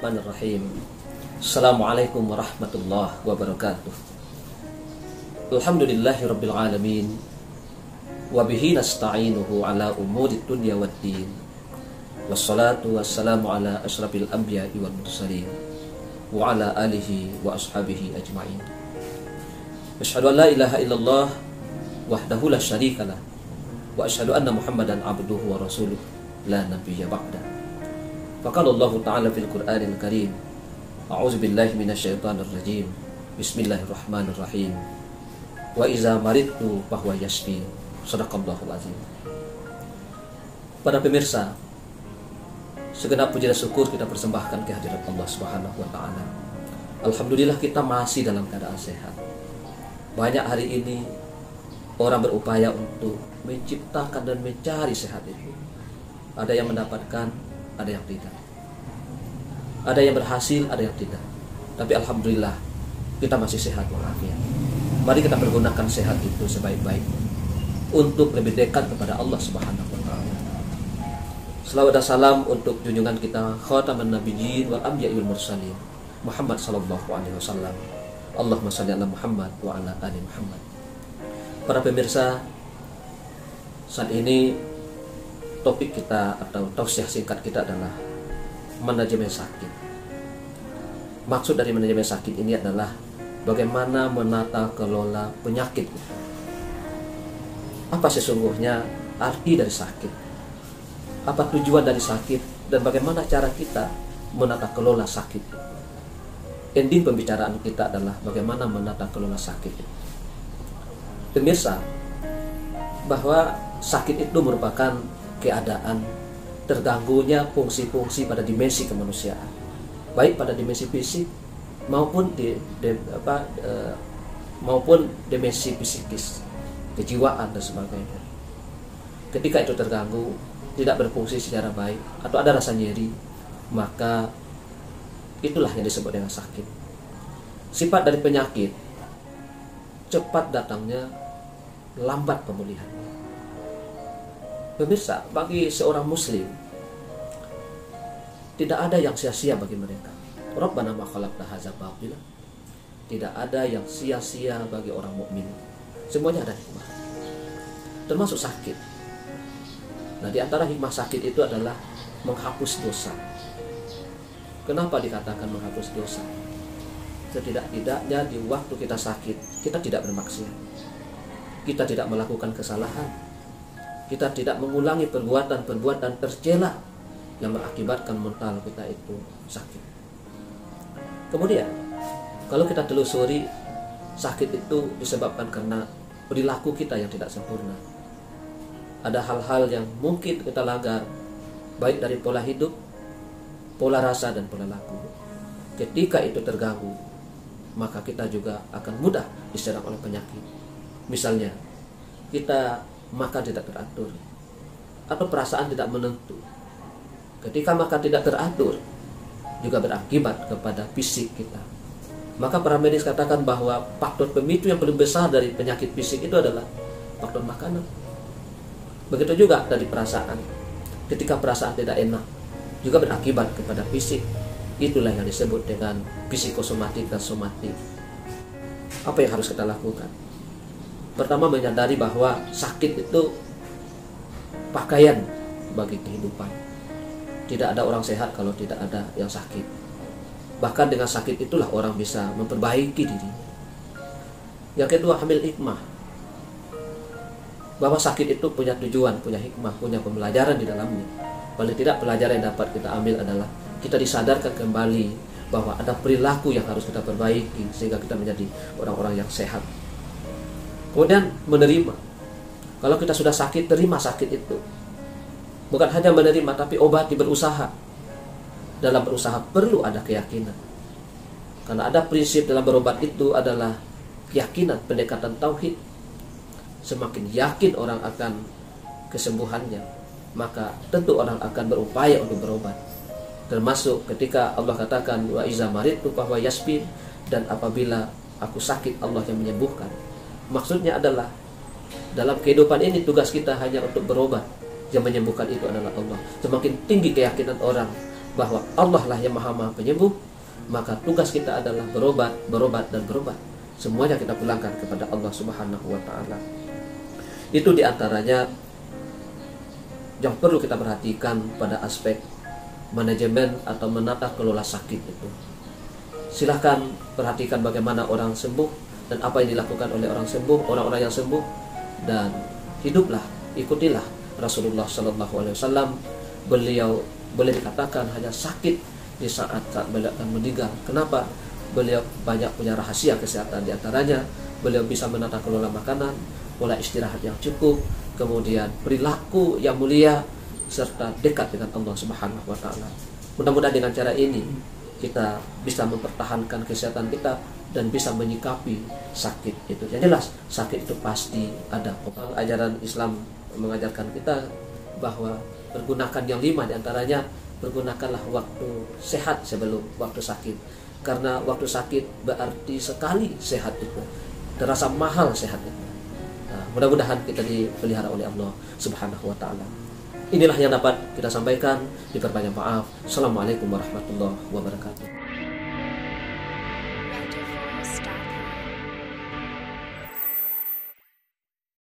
Bismillahirrahmanirrahim. Assalamualaikum warahmatullahi wabarakatuh. Alhamdulillahirabbil alamin. Wa bihi nasta'inuhu ala umuri dunya waddin. Wassalatu wassalamu ala asyrafil anbiya'i wal mursalin wa ala alihi wa ashabihi ajma'in. Asyhadu an la ilaha illallah wahdahu la syarikalah wa asyhadu anna Muhammadan abduhu wa rasuluh la nabiyya ba'da. Faqala Allah Ta'ala fil Qur'anil Karim, a'udzu billahi minasyaitonir rajim. Bismillahirrahmanirrahim. Wa iza maridtu fahuwa yashfi. Shadaqallahul azim. Para pemirsa, segenap puji dan syukur kita persembahkan kehadirat Allah Subhanahu wa taala. Alhamdulillah kita masih dalam keadaan sehat. Banyak hari ini orang berupaya untuk menciptakan dan mencari sehat itu. Ada yang mendapatkan, ada yang tidak. Ada yang berhasil, ada yang tidak. Tapi alhamdulillah kita masih sehat walafiat. Mari kita pergunakan sehat itu sebaik-baiknya untuk lebih dekat kepada Allah Subhanahu wa taala. Selawat dan salam untuk junjungan kita khataman nabiyyin wal anbiya'i wal mursalin Muhammad sallallahu alaihi wasallam. Allahumma shalli ala Muhammad wa ala ali Muhammad. Para pemirsa, saat ini topik kita atau tausiah singkat kita adalah manajemen sakit. Maksud dari manajemen sakit ini adalah bagaimana menata kelola penyakit. Apa sesungguhnya arti dari sakit? Apa tujuan dari sakit? Dan bagaimana cara kita menata kelola sakit? Ending pembicaraan kita adalah bagaimana menata kelola sakit. Pemirsa, bahwa sakit itu merupakan keadaan terganggunya fungsi-fungsi pada dimensi kemanusiaan, baik pada dimensi fisik maupun maupun dimensi psikis, kejiwaan dan sebagainya. Ketika itu terganggu, tidak berfungsi secara baik atau ada rasa nyeri, maka itulah yang disebut dengan sakit. Sifat dari penyakit cepat datangnya, lambat pemulihannya. Pemirsa, bagi seorang muslim tidak ada yang sia-sia bagi mereka. Rabbana ma khalaqta hadza batila. Tidak ada yang sia-sia bagi orang mukmin. Semuanya ada hikmah. Termasuk sakit. Nah, di antara hikmah sakit itu adalah menghapus dosa. Kenapa dikatakan menghapus dosa? Setidak-tidaknya di waktu kita sakit, kita tidak bermaksiat. Kita tidak melakukan kesalahan. Kita tidak mengulangi perbuatan-perbuatan tercela yang mengakibatkan mental kita itu sakit. Kemudian, kalau kita telusuri, sakit itu disebabkan karena perilaku kita yang tidak sempurna. Ada hal-hal yang mungkin kita langgar, baik dari pola hidup, pola rasa, dan pola laku. Ketika itu terganggu, maka kita juga akan mudah diserang oleh penyakit. Misalnya, kita makan tidak teratur atau perasaan tidak menentu. Ketika makan tidak teratur juga berakibat kepada fisik kita. Maka para medis katakan bahwa faktor pemicu yang paling besar dari penyakit fisik itu adalah faktor makanan. Begitu juga dari perasaan. Ketika perasaan tidak enak juga berakibat kepada fisik. Itulah yang disebut dengan psikosomatik dan somatik. Apa yang harus kita lakukan? Pertama, menyadari bahwa sakit itu pakaian bagi kehidupan. Tidak ada orang sehat kalau tidak ada yang sakit. Bahkan dengan sakit itulah orang bisa memperbaiki dirinya. Yang kedua, ambil hikmah. Bahwa sakit itu punya tujuan, punya hikmah, punya pembelajaran di dalamnya. Paling tidak pelajaran yang dapat kita ambil adalah kita disadarkan kembali bahwa ada perilaku yang harus kita perbaiki sehingga kita menjadi orang-orang yang sehat. Kemudian menerima. Kalau kita sudah sakit, terima sakit itu. Bukan hanya menerima, tapi obati, berusaha. Dalam berusaha perlu ada keyakinan. Karena ada prinsip dalam berobat itu adalah keyakinan, pendekatan tauhid. Semakin yakin orang akan kesembuhannya, maka tentu orang akan berupaya untuk berobat. Termasuk ketika Allah katakan wa iza maridtu fahuwa yashfin, dan apabila aku sakit Allah yang menyembuhkan. Maksudnya adalah dalam kehidupan ini tugas kita hanya untuk berobat. Yang menyembuhkan itu adalah Allah. Semakin tinggi keyakinan orang bahwa Allah lah yang maha penyembuh, maka tugas kita adalah berobat, dan berobat. Semuanya kita pulangkan kepada Allah Subhanahu wa Ta'ala. Itu diantaranya yang perlu kita perhatikan pada aspek manajemen atau menata kelola sakit itu. Silahkan perhatikan bagaimana orang sembuh dan apa yang dilakukan oleh orang sembuh, orang-orang yang sembuh, dan hiduplah, ikutilah Rasulullah Sallallahu Alaihi Wasallam. Beliau boleh dikatakan hanya sakit di saat beliau akan meninggal. Kenapa? Beliau banyak punya rahasia kesehatan, diantaranya beliau bisa menata kelola makanan, pola istirahat yang cukup, kemudian perilaku yang mulia, serta dekat dengan Allah Subhanahu wa Ta'ala. Mudah-mudahan dengan cara ini kita bisa mempertahankan kesehatan kita dan bisa menyikapi sakit itu. Yang jelas sakit itu pasti ada. Ajaran Islam mengajarkan kita bahwa pergunakan yang 5 diantaranya, pergunakanlah waktu sehat sebelum waktu sakit. Karena waktu sakit berarti sekali sehat itu, terasa mahal sehat itu. Nah, mudah-mudahan kita dipelihara oleh Allah Subhanahu wa Ta'ala. Inilah yang dapat kita sampaikan. Diperbanyak maaf. Assalamualaikum warahmatullahi wabarakatuh.